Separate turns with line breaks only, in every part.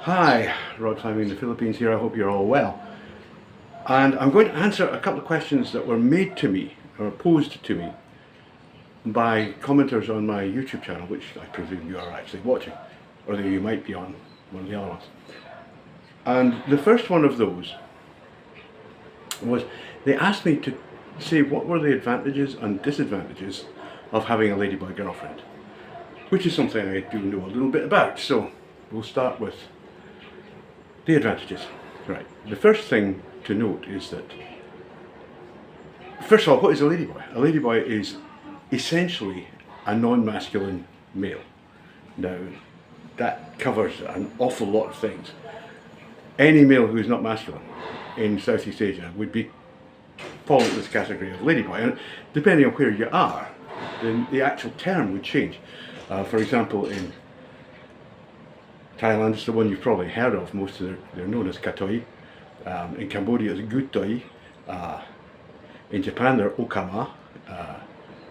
Hi, Rod climbing in the Philippines here. I hope you're all well. And I'm going to answer a couple of questions that were made to me or posed to me by commenters on my YouTube channel, which I presume you are actually watching, or that you might be on one of the other ones. And the first one of those was they asked me to say what were the advantages and disadvantages of having a Ladyboy girlfriend, which is something I do know a little bit about. So we'll start with the advantages. Right. The first thing to note is that, first of all, what is a ladyboy? A ladyboy is essentially a non-masculine male. Now, that covers an awful lot of things. Any male who is not masculine in Southeast Asia would be fall into this category of ladyboy. And depending on where you are, then the actual term would change. For example, in Thailand, it's the one you've probably heard of most. They're known as katoi. In Cambodia, it's gutoi. In Japan, they're okama,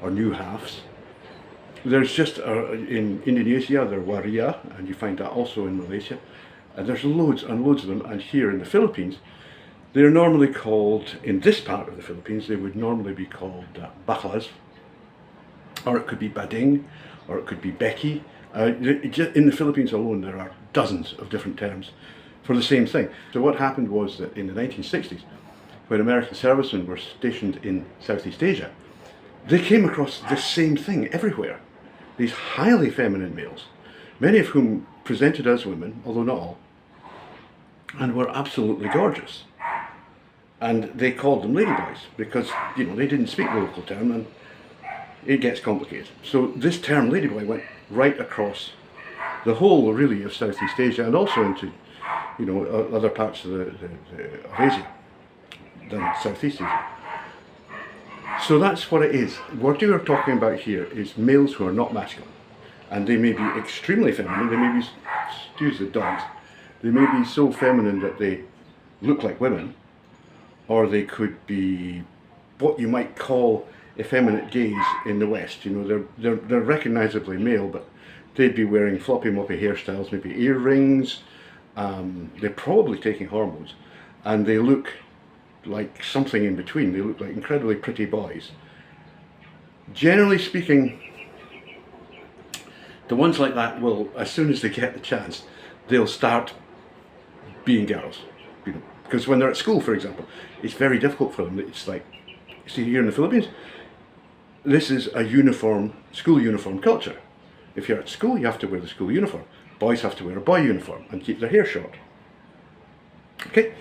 or new halves. There's just, in Indonesia, they're waria, and you find that also in Malaysia. And there's loads and loads of them, and here in the Philippines, they're normally called, in this part of the Philippines, they would normally be called baklas, or it could be bading, or it could be Becky. In the Philippines alone, there are dozens of different terms for the same thing. So what happened was that in the 1960s, when American servicemen were stationed in Southeast Asia, they came across this same thing everywhere. These highly feminine males, many of whom presented as women, although not all, and were absolutely gorgeous. And they called them ladyboys because, you know, they didn't speak the local term, and it gets complicated. So this term ladyboy went right across the whole, really, of Southeast Asia, and also into, you know, other parts of Asia than Southeast Asia. So that's what it is. What we are talking about here is males who are not masculine, and they may be extremely feminine. They may be, excuse the dogs, they may be so feminine that they look like women, or they could be what you might call effeminate gays in the West. You know, they're recognisably male, but they'd be wearing floppy moppy hairstyles, maybe earrings. They're probably taking hormones, and they look like something in between. They look like incredibly pretty boys. Generally speaking, the ones like that will, as soon as they get the chance, they'll start being girls. You know, because when they're at school, for example, it's very difficult for them. It's like, see, here in the Philippines, this is a uniform, school uniform culture. If you're at school, you have to wear the school uniform. Boys have to wear a boy uniform and keep their hair short. Okay?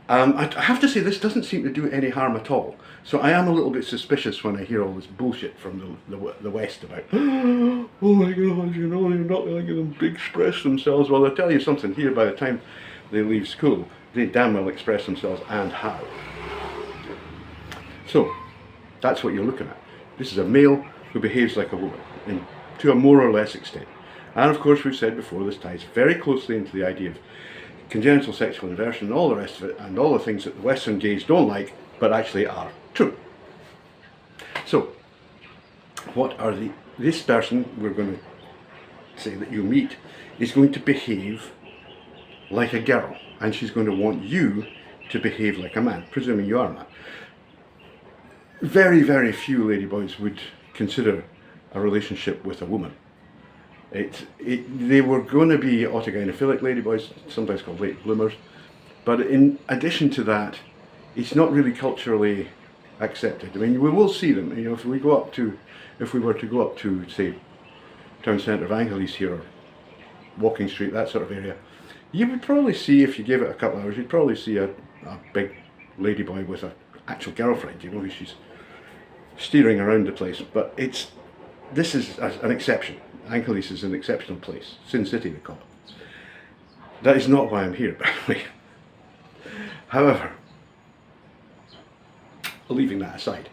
I have to say, this doesn't seem to do any harm at all. So I am a little bit suspicious when I hear all this bullshit from the West about, oh my God, you know, they're not letting them express themselves. Well, I'll tell you something, here by the time they leave school, they damn well express themselves, and how. So, that's what you're looking at. This is a male who behaves like a woman, to a more or less extent. And of course, we've said before, this ties very closely into the idea of congenital sexual inversion and all the rest of it, and all the things that the Western gays don't like, but actually are true. So, what are this person we're going to say that you meet is going to behave like a girl, and she's going to want you to behave like a man, presuming you are a man. Very, very few ladyboys would consider a relationship with a woman. They were going to be autogynephilic ladyboys, sometimes called late bloomers, but in addition to that, it's not really culturally accepted. I mean, we will see them. You know, if we were to go up to, say, town centre of Angeles here, or Walking Street, that sort of area, you would probably see, if you give it a couple of hours, you'd probably see a big ladyboy with an actual girlfriend. You know, she's steering around the place. But this is an exception. Angeles is an exceptional place. Sin City, they call it. That is not why I'm here, by the way. However, leaving that aside,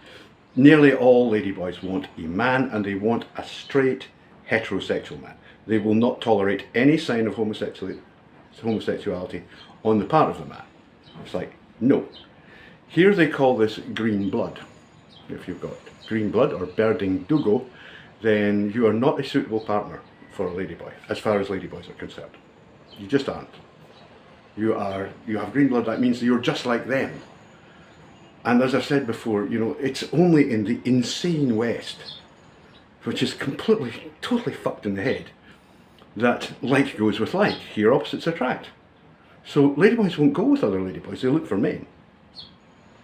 nearly all ladyboys want a man, and they want a straight, heterosexual man. They will not tolerate any sign of homosexuality on the part of the man. It's like, no. Here they call this green blood. If you've got green blood or Berding Dugo, then you are not a suitable partner for a ladyboy, as far as ladyboys are concerned. You just aren't. you have green blood, that means you're just like them. And as I said before, you know, it's only in the insane West, which is completely, totally fucked in the head, that like goes with like. Here opposites attract. So ladyboys won't go with other ladyboys, they look for men.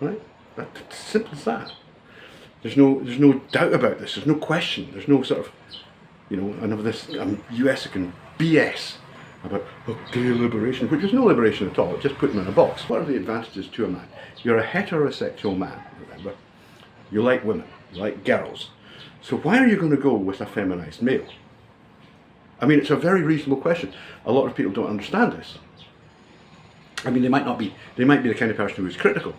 Right? That's simple as that. There's no doubt about this, there's no question, there's no sort of, you know, and of this USican BS about gay liberation, which is no liberation at all, it just put them in a box. What are the advantages to a man? You're a heterosexual man, remember? You like women, you like girls. So why are you going to go with a feminized male? I mean, it's a very reasonable question. A lot of people don't understand this. I mean, they might be the kind of person who is critical,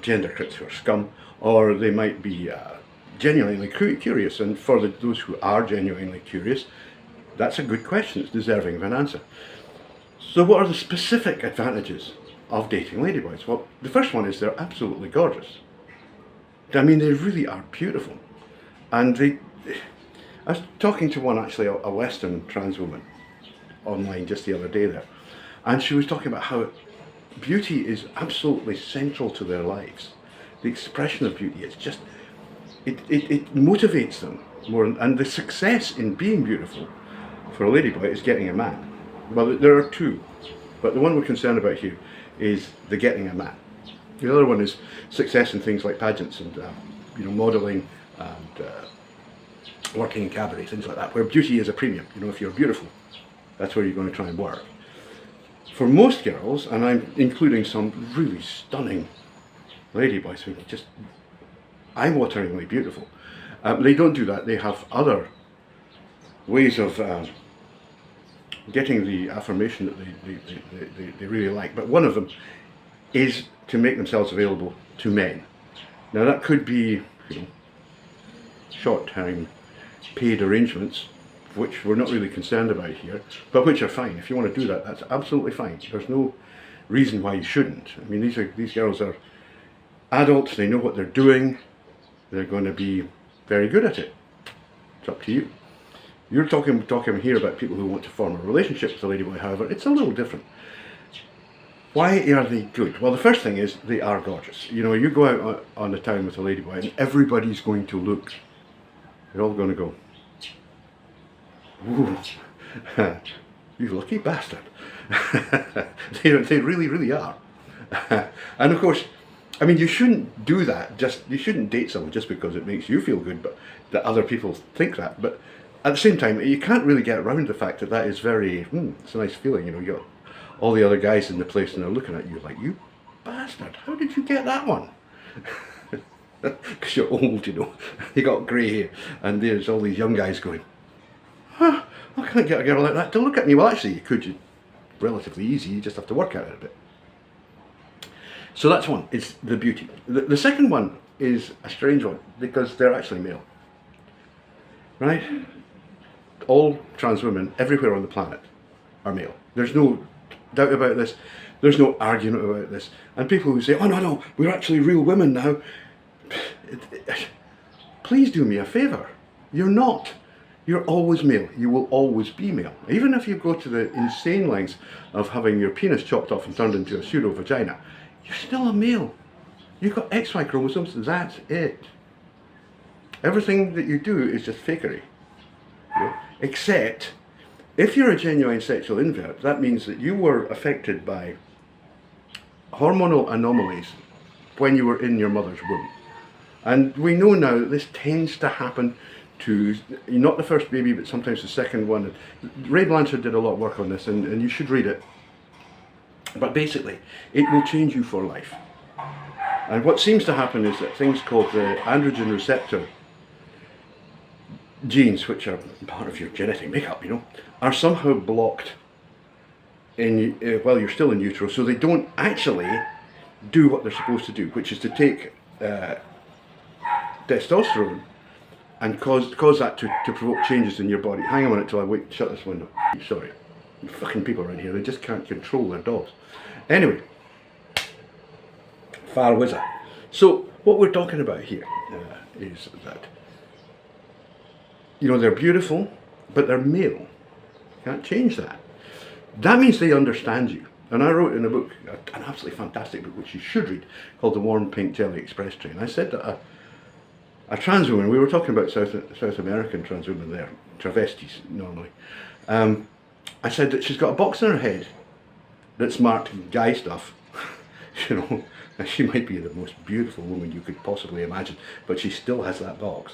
gender critics who are scum, or they might be genuinely curious, and for those who are genuinely curious, that's a good question, it's deserving of an answer. So what are the specific advantages of dating ladyboys? Well, the first one is they're absolutely gorgeous. I mean, they really are beautiful. And I was talking to one, actually, a Western trans woman online just the other day there, and she was talking about how beauty is absolutely central to their lives. The expression of beauty, it's just, it motivates them more, and the success in being beautiful for a ladyboy is getting a man. Well, there are two, but the one we're concerned about here is the getting a man. The other one is success in things like pageants and you know, modelling and working in cabaret, things like that, where beauty is a premium. You know, if you're beautiful, that's where you're going to try and work. For most girls, and I'm including some really stunning ladyboys who are just eye-wateringly beautiful, they don't do that. They have other ways of getting the affirmation that they really like. But one of them is to make themselves available to men. Now that could be, you know, short-term paid arrangements, which we're not really concerned about here, but which are fine. If you want to do that, that's absolutely fine. There's no reason why you shouldn't. I mean, these girls are adults, they know what they're doing, they're going to be very good at it. It's up to you. You're talking here about people who want to form a relationship with a ladyboy, however, it's a little different. Why are they good? Well, the first thing is they are gorgeous. You know, you go out on the town with a ladyboy and everybody's going to look, they're all going to go, ooh, you lucky bastard. They really, really are. And of course, I mean, you shouldn't do that, you shouldn't date someone just because it makes you feel good, but that other people think that. But at the same time, you can't really get around the fact that is very, it's a nice feeling, you know, you got all the other guys in the place and they're looking at you like, you bastard, how did you get that one? Because you're old, you know, you got grey hair, and there's all these young guys going, huh, I can't get a girl like that to look at me. Well, actually, you could, it's relatively easy, you just have to work at it a bit. So that's one, it's the beauty. The second one is a strange one, because they're actually male. Right? All trans women everywhere on the planet are male. There's no doubt about this. There's no argument about this. And people who say, oh no, we're actually real women now. Please do me a favour. You're not. You're always male. You will always be male. Even if you go to the insane lengths of having your penis chopped off and turned into a pseudo vagina, you're still a male. You've got XY chromosomes, that's it. Everything that you do is just fakery. You know? Except, if you're a genuine sexual invert, that means that you were affected by hormonal anomalies when you were in your mother's womb. And we know now that this tends to happen to, not the first baby, but sometimes the second one. Ray Blanchard did a lot of work on this, and you should read it. But basically, it will change you for life. And what seems to happen is that things called the androgen receptor genes, which are part of your genetic makeup, you know, are somehow blocked in while you're still in utero, so they don't actually do what they're supposed to do, which is to take testosterone and cause that to provoke changes in your body. Hang on a minute till I shut this window. Sorry, fucking people around here, they just can't control their dogs. Anyway, far wizard. So what we're talking about here is that, you know, they're beautiful, but they're male. Can't change that. That means they understand you. And I wrote in a book, an absolutely fantastic book, which you should read, called The Warm Pink Jelly Express Train. I said that a trans woman, we were talking about South American trans women there, travestis normally. I said that she's got a box in her head that's marked guy stuff. You know, now she might be the most beautiful woman you could possibly imagine, but she still has that box.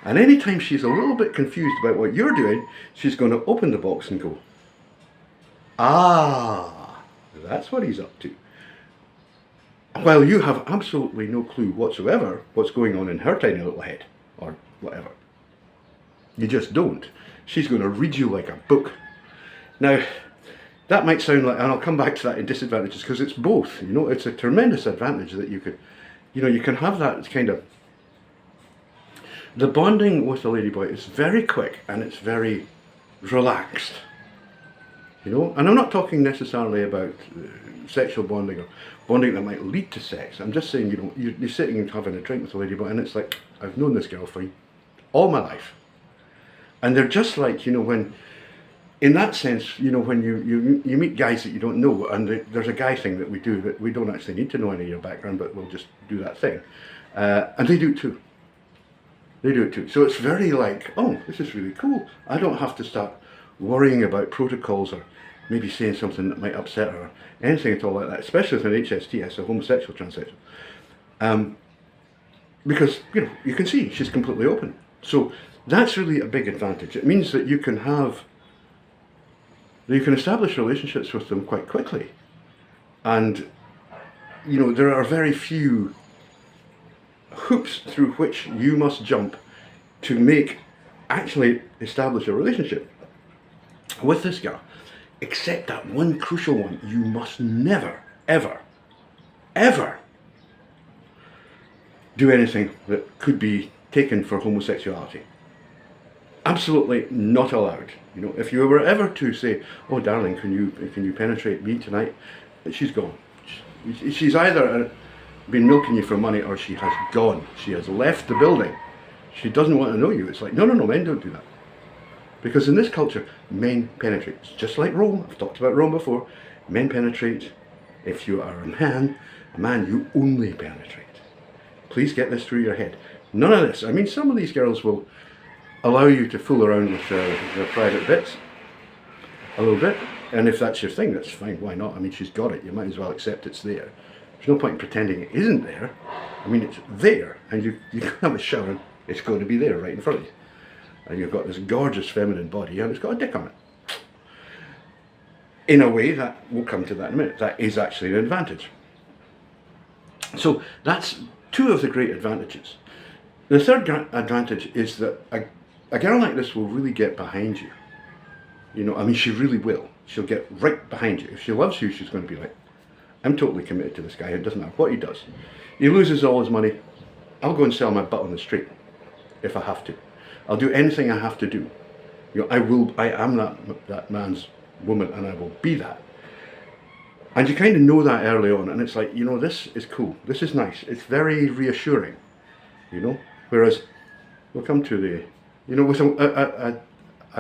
And anytime she's a little bit confused about what you're doing, she's going to open the box and go, ah, that's what he's up to. While you have absolutely no clue whatsoever what's going on in her tiny little head, or whatever. You just don't. She's going to read you like a book. Now, that might sound like, and I'll come back to that in disadvantages, because it's both, you know, it's a tremendous advantage that you could, you know, you can have that kind of, the bonding with the ladyboy is very quick and it's very relaxed, you know, and I'm not talking necessarily about sexual bonding or bonding that might lead to sex. I'm just saying, you know, you're sitting and having a drink with a ladyboy and it's like, I've known this girl for all my life. And they're just like, you know, when, in that sense, you know, when you meet guys that you don't know, and there's a guy thing that we do that we don't actually need to know any of your background, but we'll just do that thing. And they do it too. They do it too. So it's very like, oh, this is really cool. I don't have to start worrying about protocols or maybe saying something that might upset her or anything at all like that, especially with an HST, a homosexual transsexual. Because, you know, you can see she's completely open. So that's really a big advantage. It means that you can have, you can establish relationships with them quite quickly. And, you know, there are very few hoops through which you must jump to actually establish a relationship with this girl. Except that one crucial one: you must never, ever, ever do anything that could be taken for homosexuality. Absolutely not allowed. You know, if you were ever to say, "Oh, darling, can you penetrate me tonight?" She's gone. She's either been milking you for money, or she has gone. She has left the building. She doesn't want to know you. It's like, no, men don't do that. Because in this culture, men penetrate. It's just like Rome. I've talked about Rome before. Men penetrate. If you are a man, you only penetrate. Please get this through your head. None of this. I mean, some of these girls will allow you to fool around with their private bits a little bit. And if that's your thing, that's fine. Why not? I mean, she's got it. You might as well accept it's there. There's no point in pretending it isn't there. I mean, it's there, and you can have a shower, and it's going to be there right in front of you. And you've got this gorgeous feminine body, and it's got a dick on it. In a way, that we'll come to that in a minute. That is actually an advantage. So that's two of the great advantages. The third advantage is that a girl like this will really get behind you. You know, I mean, she really will. She'll get right behind you. If she loves you, she's going to be like, I'm totally committed to this guy. It doesn't matter what he does. He loses all his money. I'll go and sell my butt on the street if I have to. I'll do anything I have to do. You know, I am that man's woman, and I will be that. And you kind of know that early on, and it's like, you know, this is cool. This is nice. It's very reassuring, you know. Whereas, we'll come to the, you know, with a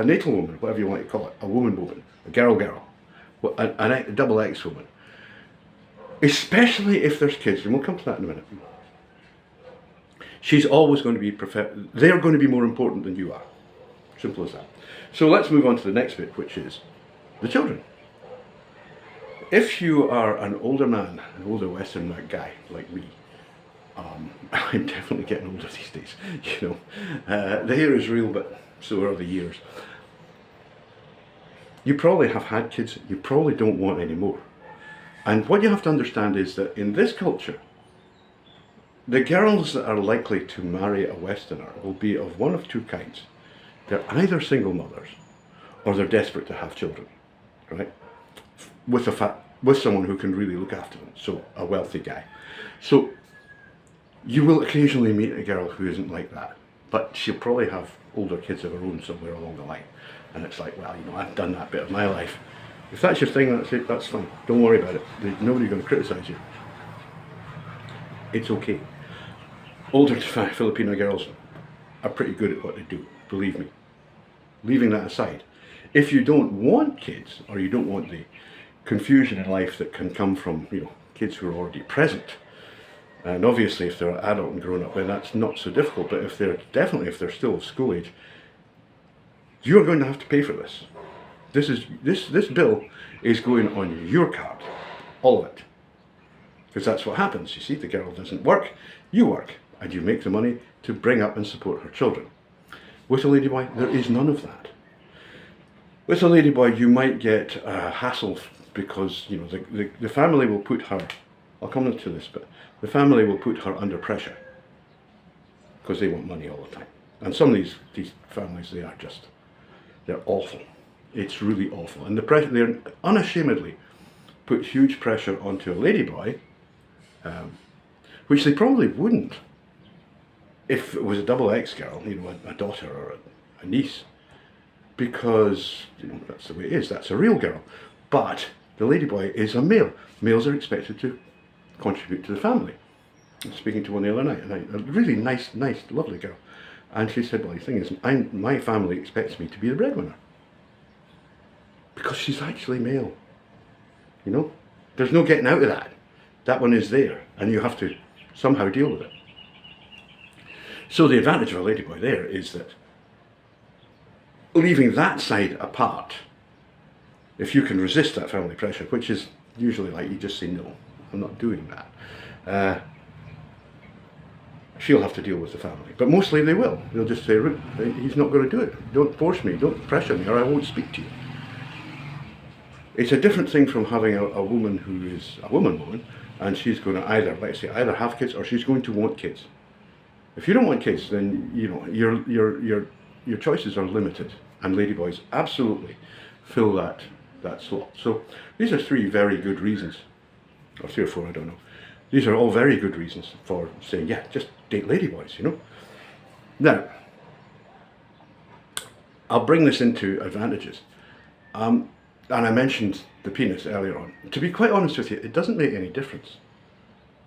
natal woman, whatever you want to call it, a woman, a girl, a double X woman. Especially if there's kids, and we'll come to that in a minute. She's always going to be they're going to be more important than you are. Simple as that. So let's move on to the next bit, which is the children. If you are an older man, an older Western guy like me, I'm definitely getting older these days, you know. The hair is real, but so are the years. You probably have had kids, you probably don't want any more. And what you have to understand is that in this culture, the girls that are likely to marry a Westerner will be of one of two kinds. They're either single mothers, or they're desperate to have children, right? With someone who can really look after them, so a wealthy guy. So you will occasionally meet a girl who isn't like that, but she'll probably have older kids of her own somewhere along the line. And it's like, well, you know, I've done that bit of my life. If that's your thing, that's it, that's fine. Don't worry about it. Nobody's going to criticise you. It's okay. Older Filipino girls are pretty good at what they do, believe me. Leaving that aside, if you don't want kids, or you don't want the confusion in life that can come from, you know, kids who are already present. And obviously if they're adult and grown up, then that's not so difficult, but if they're, definitely if they're still of school age, you're going to have to pay for this. This bill is going on your card, all of it. Because that's what happens, you see, the girl doesn't work, you work, and you make the money to bring up and support her children. With a ladyboy, there is none of that. With a ladyboy, you might get a hassle because, you know, the family will put her, I'll come to this, but the family will put her under pressure because they want money all the time. And some of these families, they are just, they're awful. It's really awful. And the pressure, they're unashamedly put huge pressure onto a ladyboy, which they probably wouldn't if it was a double X girl, you know, a daughter or a niece, because, you know, that's the way it is, that's a real girl. But the ladyboy is a male. Males are expected to contribute to the family. I was speaking to one the other night, and a really nice, lovely girl. And she said, well, the thing is, my family expects me to be the breadwinner. Because she's actually male. You know? There's no getting out of that. That one is there, and you have to somehow deal with it. So the advantage of a ladyboy there is that leaving that side apart, if you can resist that family pressure, which is usually like you just say, no, I'm not doing that, she'll have to deal with the family. But mostly they will. They'll just say, he's not going to do it. Don't force me, don't pressure me, or I won't speak to you. It's a different thing from having a woman who is a woman, and she's going to either, let's say, either have kids or she's going to want kids. If you don't want kids, then, you know, your choices are limited, and ladyboys absolutely fill that slot. So these are three very good reasons, or three or four, I don't know. These are all very good reasons for saying, yeah, just date ladyboys, you know. Now, I'll bring this into advantages. And I mentioned the penis earlier on. To be quite honest with you, it doesn't make any difference.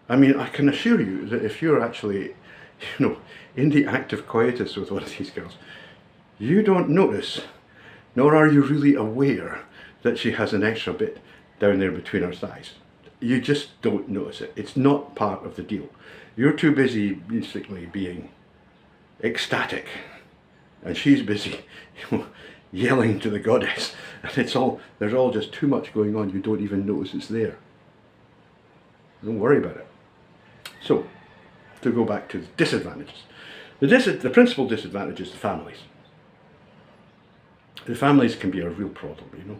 I mean, I can assure you that if you're actually, you know, in the act of coitus with one of these girls, you don't notice, nor are you really aware that she has an extra bit down there between her thighs. You just don't notice it. It's not part of the deal. You're too busy basically being ecstatic, and she's busy, you know, yelling to the goddess, and there's all just too much going on. You don't even notice it's there. Don't worry about it. So, to go back to the disadvantages. The principal disadvantage is the families. The families can be a real problem, you know.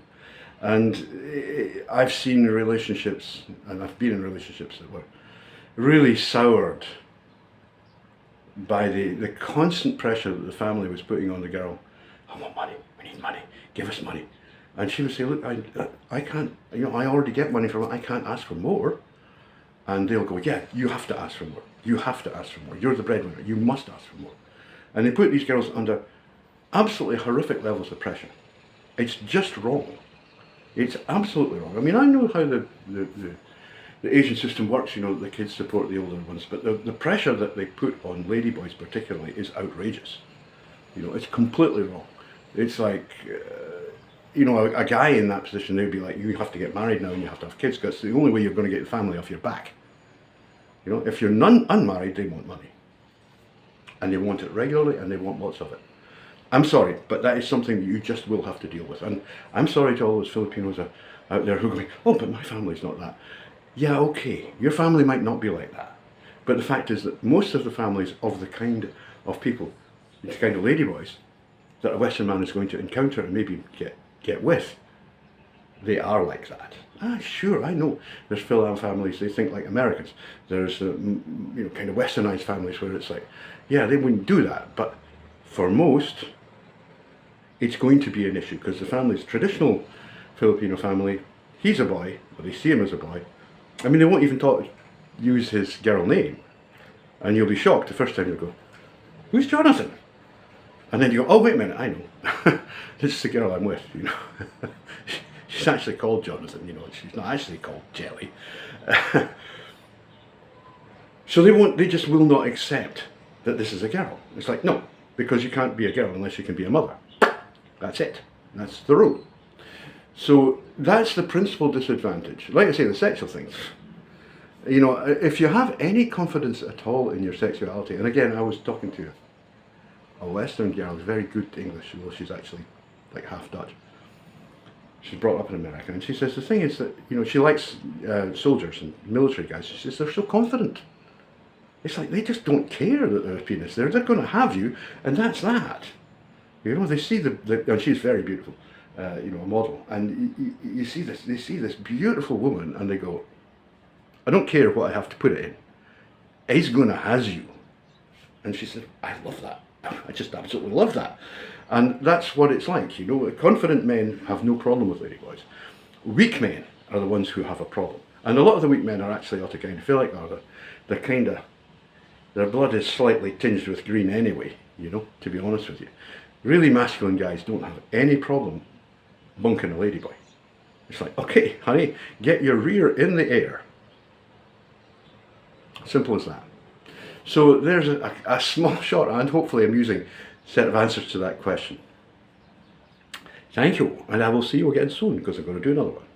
And I've seen relationships, and I've been in relationships that were really soured by the constant pressure that the family was putting on the girl. I want money, we need money, give us money. And she would say, look, I can't, you know, I already get money from it, I can't ask for more. And they'll go, yeah, you have to ask for more. You have to ask for more. You're the breadwinner, you must ask for more. And they put these girls under absolutely horrific levels of pressure. It's just wrong. It's absolutely wrong. I mean, I know how the Asian system works, you know, the kids support the older ones, but the pressure that they put on ladyboys particularly is outrageous. You know, it's completely wrong. It's like, you know, a guy in that position, they'd be like, you have to get married now and you have to have kids, because it's the only way you're going to get the family off your back. You know, if you're unmarried, they want money. And they want it regularly, and they want lots of it. I'm sorry, but that is something that you just will have to deal with. And I'm sorry to all those Filipinos out there who are going, oh, but my family's not that. Yeah, okay, your family might not be like that. But the fact is that most of the families of the kind of people, the kind of ladyboys that a Western man is going to encounter and maybe get with, they are like that. Sure, I know. There's Phil-Am families, they think like Americans. There's, you know, kind of westernized families where it's like, yeah, they wouldn't do that. But for most, it's going to be an issue, because the family's traditional Filipino family, he's a boy, or they see him as a boy. I mean, they won't even use his girl name. And you'll be shocked the first time you go, who's Jonathan? And then you go, oh, wait a minute, I know. This is the girl I'm with, you know. She's actually called Jonathan, you know, she's not actually called Jelly. So they just will not accept that this is a girl. It's like, no, because you can't be a girl unless you can be a mother. That's it. That's the rule. So that's the principal disadvantage. Like I say, the sexual things. You know, if you have any confidence at all in your sexuality, and again, I was talking to a Western girl who's very good English, well, she's actually like half Dutch. She's brought up in America, and she says the thing is that, you know, she likes soldiers and military guys. She says they're so confident. It's like they just don't care that there's a penis there. They're going to have you, and that's that. You know, they see and she's very beautiful, you know, a model, and you see this. They see this beautiful woman, and they go, I don't care what I have to put it in. He's going to has you. And she said, I love that. I just absolutely love that. And that's what it's like, you know. Confident men have no problem with ladyboys. Weak men are the ones who have a problem. And a lot of the weak men are actually ought to kind of feel like they're kind of, their blood is slightly tinged with green anyway, you know, to be honest with you. Really masculine guys don't have any problem bunking a ladyboy. It's like, okay, honey, get your rear in the air. Simple as that. So there's a small, short, and hopefully amusing set of answers to that question. Thank you, and I will see you again soon because I'm going to do another one.